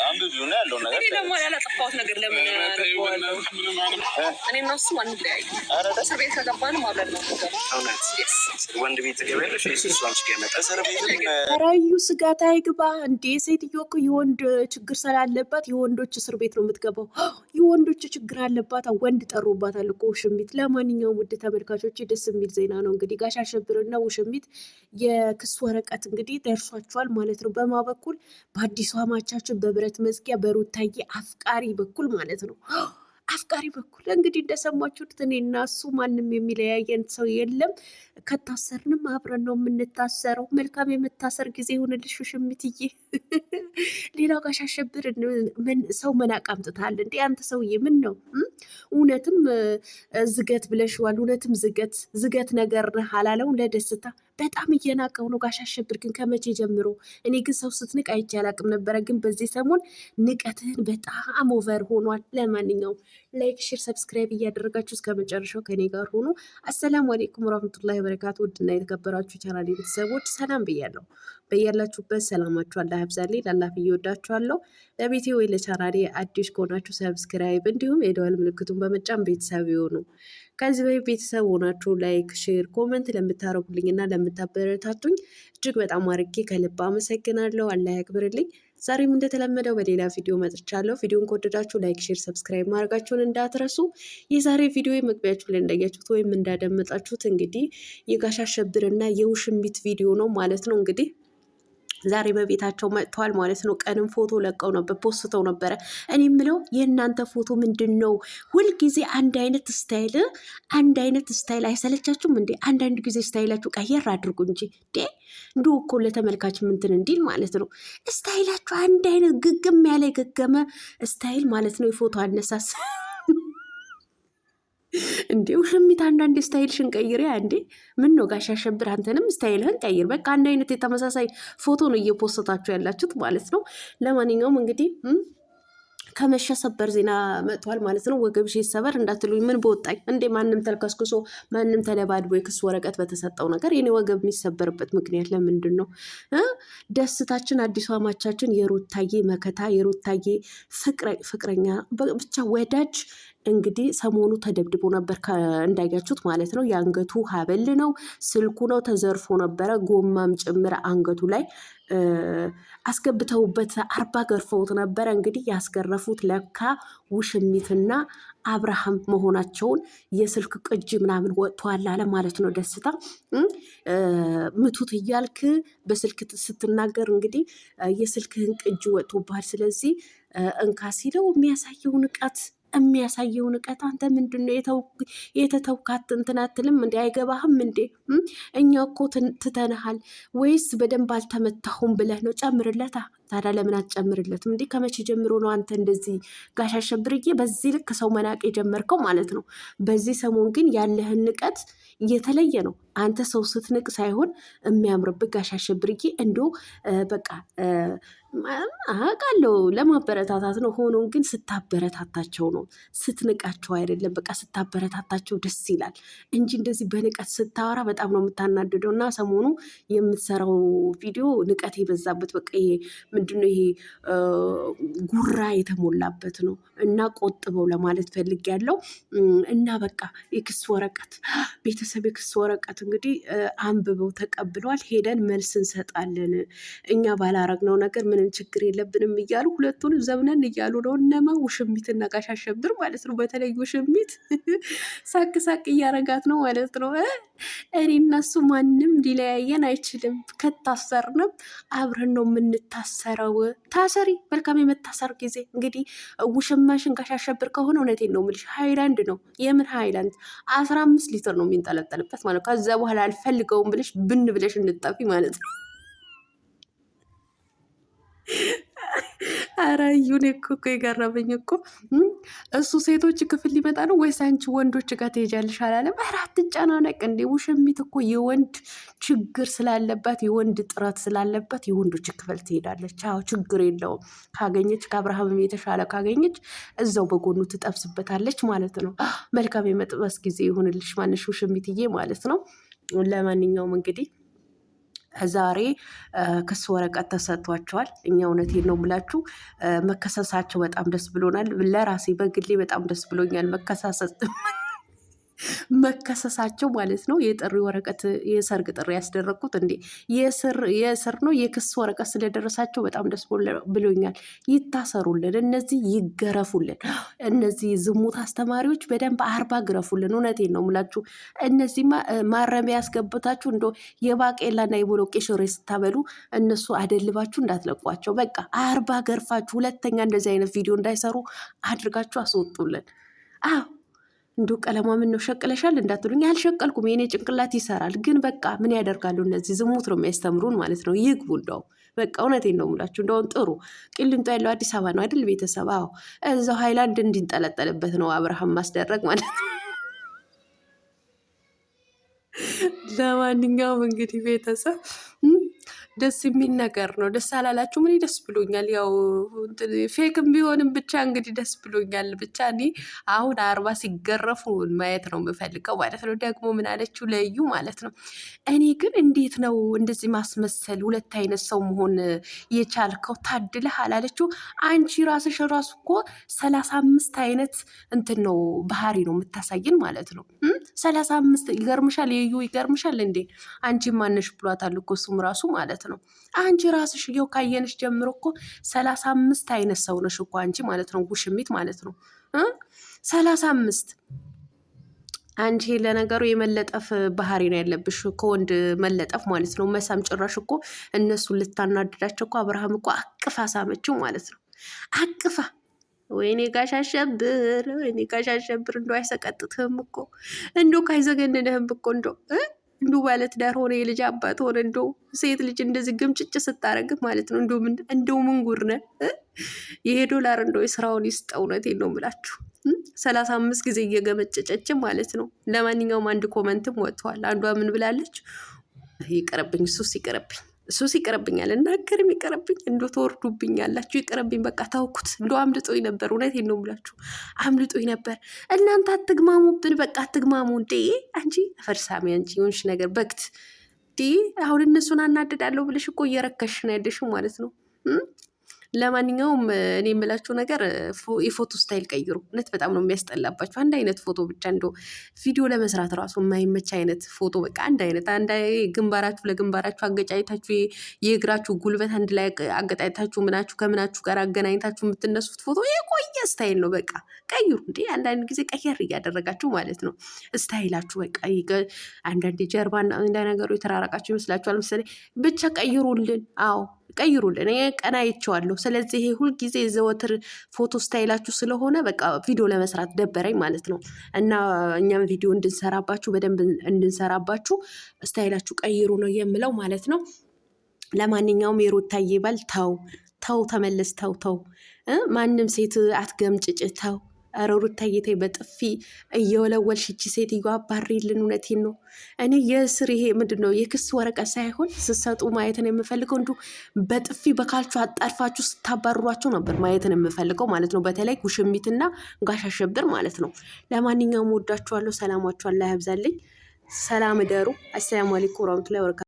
አንብቢውና ያለው ነገር እኔ ደግሞ ያላጠፋሁት ነገር ለምን እኔ እና እሱ አንለያይ። እስር ቤት ከገባንም አብረን ነው ወንድ ቤት ትገቢያለሽ ወይስ እሱ አንቺ ጋር ይመጣል? እስር ቤት ራዩ ስጋት አይግባ እንዴ! ሴትዮ እኮ የወንድ ችግር ስላለባት የወንዶች እስር ቤት ነው የምትገባው። የወንዶች ችግር አለባት፣ ወንድ ጠሩባታል እኮ ውሽሚት። ለማንኛውም ውድ ተመልካቾች ደስ የሚል ዜና ነው እንግዲህ ጋሽ አሸብርና ውሽሚት የክስ ወረቀት እንግዲህ ደርሷቸዋል ማለት ነው። በማ በኩል በአዲሷ አማቻችን በብረት መዝጊያ በሩታዬ አፍቃሪ በኩል ማለት ነው። አፍቃሪ በኩል እንግዲህ እንደሰማችሁት እኔና እሱ ማንም የሚለያየን ሰው የለም። ከታሰርንም አብረን ነው የምንታሰረው። መልካም የመታሰር ጊዜ ይሁንልሽ ውሽሚትዬ። ሌላው ጋሽ አሸብር ሰው መናቅ አምጥታል እንዴ? አንተ ሰውዬ ምን ነው? እውነትም ዝገት ብለሽዋል። እውነትም ዝገት ነገር አላለው ለደስታ በጣም እየናቀው ነው ጋሽ አሸብር። ግን ከመቼ ጀምሮ? እኔ ግን ሰው ስትንቅ አይቼ አላቅም ነበረ። ግን በዚህ ሰሞን ንቀትህን በጣም ኦቨር ሆኗል። ለማንኛውም ላይክ፣ ሼር፣ ሰብስክራይብ እያደረጋችሁ እስከ መጨረሻው ከኔ ጋር ሆኖ አሰላሙ አሌይኩም ወራህመቱላሂ ወበረካቱ። ውድና የተከበራችሁ ቻናሌ ቤተሰቦች ሰላም ብያለሁ። በያላችሁበት ሰላማችሁ አላህ ያብዛልኝ። ላላፍ እየወዳችኋለሁ። ለቤቴ ወይ ለቻናሌ አዲስ ከሆናችሁ ሰብስክራይብ እንዲሁም የደወል ምልክቱን በመጫን ቤተሰብ ይሆኑ። ከዚህ በፊት ቤተሰብ ሆናችሁ ላይክ፣ ሼር፣ ኮመንት ለምታደርጉልኝና ለምታበረታቱኝ እጅግ በጣም አድርጌ ከልብ አመሰግናለሁ። አላህ ያክብርልኝ። ዛሬም እንደተለመደው በሌላ ቪዲዮ መጥቻለሁ። ቪዲዮን ከወደዳችሁ ላይክ፣ ሼር፣ ሰብስክራይብ ማድረጋችሁን እንዳትረሱ። የዛሬ ቪዲዮ መግቢያችሁ ላይ እንዳያችሁት ወይም እንዳደመጣችሁት እንግዲህ የጋሽ አሸብርና የውሽሚት ቪዲዮ ነው ማለት ነው። እንግዲህ ዛሬ በቤታቸው መጥተዋል ማለት ነው። ቀንም ፎቶ ለቀው ነበር፣ ፖስተው ነበረ። እኔ የምለው የእናንተ ፎቶ ምንድን ነው? ሁልጊዜ አንድ አይነት ስታይል አይሰለቻችሁም እንዴ? አንዳንድ ጊዜ ስታይላችሁ ቀየር አድርጉ እንጂ እንዲሁ እኮ ለተመልካች ምንትን እንዲል ማለት ነው። ስታይላችሁ አንድ አይነት ግግም ያለ የገገመ ስታይል ማለት ነው። የፎቶ አነሳስ እንዴ ውሽሚት አንዳንድ ስታይልሽን ቀይሪ እንዴ! ምን ነው ጋሽ አሸብር አንተንም ስታይልህን ቀይር። በቃ አንድ አይነት የተመሳሳይ ፎቶ ነው እየፖስታችሁ ያላችሁት ማለት ነው። ለማንኛውም እንግዲህ ከመሸ ሰበር ዜና መጥቷል ማለት ነው። ወገብሽ ይሰበር እንዳትሉኝ ምን በወጣኝ እንዴ! ማንም ተልከስክሶ ማንም ተደባድቦ የክስ ወረቀት በተሰጠው ነገር የኔ ወገብ የሚሰበርበት ምክንያት ለምንድን ነው? ደስታችን አዲሷ አማቻችን የሩታዬ መከታ የሩታዬ ፍቅረኛ ብቻ ወዳጅ እንግዲህ ሰሞኑ ተደብድቦ ነበር እንዳያችሁት ማለት ነው። የአንገቱ ሀብል ነው፣ ስልኩ ነው ተዘርፎ ነበረ። ጎማም ጭምር አንገቱ ላይ አስገብተውበት 40 ገርፈውት ነበረ። እንግዲህ ያስገረፉት ለካ ውሽሚትና አብርሃም መሆናቸውን የስልክ ቅጂ ምናምን ወጥቷል አለ ማለት ነው። ደስታ ምቱት እያልክ በስልክ ስትናገር እንግዲህ የስልክህን ቅጂ ወጥቶብሃል። ስለዚህ እንካ ሲለው የሚያሳየው ንቀት አንተ ምንድን ነው የተተውካት እንትን አትልም እንዴ? አይገባህም እንዴ? እኛ እኮ ትተንሃል ወይስ በደንብ አልተመታሁም ብለህ ነው? ጨምርለታ። ታዲያ ለምን አትጨምርለትም እንዴ? ከመቼ ጀምሮ ነው አንተ እንደዚህ ጋሽ አሸብርዬ በዚህ ልክ ሰው መናቅ የጀመርከው ማለት ነው? በዚህ ሰሞን ግን ያለህን ንቀት የተለየ ነው። አንተ ሰው ስትንቅ ሳይሆን የሚያምርብህ ጋሽ አሸብርዬ እንዶ በቃ አውቃለሁ ለማበረታታት ነው። ሆኖም ግን ስታበረታታቸው ነው፣ ስትንቃቸው አይደለም። በቃ ስታበረታታቸው ደስ ይላል እንጂ እንደዚህ በንቀት ስታወራ በጣም ነው የምታናድደው። እና ሰሞኑ የምትሰራው ቪዲዮ ንቀት የበዛበት በቃ ምንድነው ይሄ ጉራ የተሞላበት ነው። እና ቆጥበው ለማለት ፈልጌያለሁ። እና በቃ የክስ ወረቀት ቤተሰብ የክስ ወረቀት እንግዲህ አንብበው ተቀብለዋል። ሄደን መልስ እንሰጣለን እኛ ባላረግነው ነገር ምንም ችግር የለብንም እያሉ ሁለቱን ዘብነን እያሉ ነው። እነማ ውሽሚት እና ጋሽ አሸብር ማለት ነው። በተለይ ውሽሚት ሳቅ ሳቅ እያረጋት ነው ማለት ነው። እኔ እናሱ ማንም ሊለያየን አይችልም። ከታሰርንም አብረን ነው የምንታሰረው። ታሰሪ፣ መልካም የመታሰር ጊዜ። እንግዲህ ውሽማሽን ጋሽ አሸብር ከሆነ እውነቴን ነው የምልሽ ሃይላንድ ነው። የምን ሃይላንድ 15 ሊትር ነው የሚንጠለጠልበት ማለት ነው። ከዛ በኋላ አልፈልገውም ብለሽ ብን ብለሽ እንጠፊ ማለት ነው። ኧረ እዩን እኮ የገረመኝ እኮ እሱ ሴቶች ክፍል ሊመጣ ነው ወይስ አንቺ ወንዶች ጋር ትሄጃለሽ አላለም? ኧረ አትጨናነቅ እንዴ! ውሽሚት እኮ የወንድ ችግር ስላለባት የወንድ ጥረት ስላለባት የወንዶች ክፍል ትሄዳለች። አዎ ችግር የለውም። ካገኘች ከአብርሃምም የተሻለ ካገኘች እዛው በጎኑ ትጠብስበታለች ማለት ነው። መልካም የመጥበስ ጊዜ ይሁንልሽ ማንሽ ውሽሚትዬ ማለት ነው። ለማንኛውም እንግዲህ ዛሬ ክስ ወረቀት ተሰጥቷቸዋል። እኛ እውነቴን ነው የምላችሁ መከሰሳቸው በጣም ደስ ብሎናል። ለራሴ በግሌ በጣም ደስ ብሎኛል መከሰሳቸው ማለት ነው። የጥሪ ወረቀት የሰርግ ጥሪ ያስደረግኩት እንዴ የስር ነው የክስ ወረቀት ስለደረሳቸው በጣም ደስ ብሎኛል። ይታሰሩልን፣ እነዚህ ይገረፉልን፣ እነዚህ ዝሙት አስተማሪዎች በደንብ 40 ግረፉልን። እውነቴን ነው የምላችሁ። እነዚህ ማረሚያ ያስገብታችሁ እንደ የባቄላና የቦሎቄ ሽሬ ስታበሉ እነሱ አደልባችሁ እንዳትለቋቸው። በቃ 40 ገርፋችሁ ሁለተኛ እንደዚህ አይነት ቪዲዮ እንዳይሰሩ አድርጋችሁ አስወጡልን። አዎ እንዶ ቀለማ ምን ነው ሸቅለሻል እንዳትሉኝ፣ አልሸቀልኩም። የኔ ጭንቅላት ይሰራል። ግን በቃ ምን ያደርጋሉ እነዚህ ዝሙት ነው የሚያስተምሩን ማለት ነው። ይግቡ እንደው በቃ እውነቴን ነው የምላችሁ። እንደውም ጥሩ ቂሊንጦ ያለው አዲስ አበባ ነው አይደል? ቤተሰብ አዎ፣ እዛው ሃይላንድ እንዲንጠለጠልበት ነው አብርሃም ማስደረግ ማለት ነው። ለማንኛውም እንግዲህ ቤተሰብ ደስ የሚል ነገር ነው። ደስ አላላችሁ? ምን ደስ ብሎኛል። ያው ፌክም ቢሆንም ብቻ እንግዲህ ደስ ብሎኛል። ብቻ እኔ አሁን 40 ሲገረፉ ማየት ነው የምፈልገው ማለት ነው። ደግሞ ምን አለችው ለዩ ማለት ነው። እኔ ግን እንዴት ነው እንደዚህ ማስመሰል ሁለት አይነት ሰው መሆን የቻልከው? ታድለህ አላለችው። አንቺ ራስሽ ራሱ እኮ 35 አይነት እንትን ነው ባህሪ ነው የምታሳይን ማለት ነው። 35 ይገርምሻል። የዩ ይገርምሻል እንዴ አንቺ ማነሽ ብሏታል እኮ እሱም ራሱ ማለት ነው። አንቺ ራስሽ ይኸው ካየንሽ ጀምሮ እኮ 35 አይነት ሰው ነሽ እኮ አንቺ ማለት ነው። ጉሽሚት ማለት ነው 35። አንቺ ለነገሩ የመለጠፍ ባህሪ ነው ያለብሽ፣ ከወንድ መለጠፍ ማለት ነው። መሳም ጭራሽ እኮ እነሱን ልታናድዳቸው እኮ አብርሃም እኮ አቅፋ ሳመችው ማለት ነው። አቅፋ ወይኔ ጋሽ አሸብር፣ ወይኔ ጋሽ አሸብር እንደው አይሰቀጥትህም እኮ እንደው ካይዘገንንህም እኮ እንደው ባለትዳር ሆነ የልጅ አባት ሆነ እንደው ሴት ልጅ እንደዚህ ግምጭጭ ስታረግ ማለት ነው። እንደው ምን ጉር ነህ? ይሄ ዶላር እንደው የስራውን ይስጠው። እውነቴን ነው የምላችሁ 35 ጊዜ እየገመጨጨች ማለት ነው። ለማንኛውም አንድ ኮመንትም ወጥቷል። አንዷ ምን ብላለች? ይቀርብኝ እሱስ ይቀርብኛል እናገርም ይቀርብኝ፣ እንደው ተወርዱብኛላችሁ፣ ይቀርብኝ በቃ ታውኩት። እንደው አምልጦኝ ነበር። እውነቴን ነው የምላችሁ አምልጦኝ ነበር። እናንተ አትግማሙብን፣ በቃ አትግማሙ። እንዴ አንቺ ፈርሳሚ፣ አንቺ የሆንሽ ነገር በግት አሁን እነሱን አናደዳለሁ ብለሽ እኮ እየረከሽ ነው ያለሽው ማለት ነው። ለማንኛውም እኔ የምላችሁ ነገር የፎቶ ስታይል ቀይሩ። እውነት በጣም ነው የሚያስጠላባችሁ። አንድ አይነት ፎቶ ብቻ እንደው ቪዲዮ ለመስራት ራሱ የማይመች አይነት ፎቶ በቃ አንድ አይነት ግንባራችሁ ለግንባራችሁ አገጫኝታችሁ የእግራችሁ ጉልበት አንድ ላይ አገጣኝታችሁ ምናችሁ ከምናችሁ ጋር አገናኝታችሁ የምትነሱት ፎቶ የቆየ ስታይል ነው። በቃ ቀይሩ እንዴ! አንዳንድ ጊዜ ቀየር እያደረጋችሁ ማለት ነው ስታይላችሁ። በቃ አንዳንድ ጀርባና ነገሩ የተራራቃችሁ ይመስላችኋል መሰለኝ። ብቻ ቀይሩልን። አዎ ቀይሩልን። ቀና አይቼዋለሁ። ስለዚህ ይሄ ሁልጊዜ ዘወትር ፎቶ ስታይላችሁ ስለሆነ በቃ ቪዲዮ ለመስራት ደበረኝ ማለት ነው። እና እኛም ቪዲዮ እንድንሰራባችሁ በደንብ እንድንሰራባችሁ ስታይላችሁ ቀይሩ ነው የምለው ማለት ነው። ለማንኛውም የሩታዬ ባል ተው ተመለስ፣ ተው ማንም ሴት አትገምጭጭ፣ ተው። ኧረ ሩታዬ ተይ፣ በጥፊ እየወለወልሽ ይቺ ሴትዮ አባሪልን። እውነቴን ነው። እኔ የእስር ይሄ ምንድን ነው የክስ ወረቀት ሳይሆን ስትሰጡ ማየትን የምፈልገው እንዲሁ በጥፊ በካልችሁ አጣርፋችሁ ስታባርሯቸው ነበር ማየትን የምፈልገው ማለት ነው። በተለይ ጉሽሚትና ጋሽ አሸብር ማለት ነው። ለማንኛውም ወዳችኋለሁ። ሰላማችሁ አላህ ያብዛልኝ። ሰላም እደሩ። አሰላሙ አለይኩም ወራህመቱላሂ ወበረካቱ።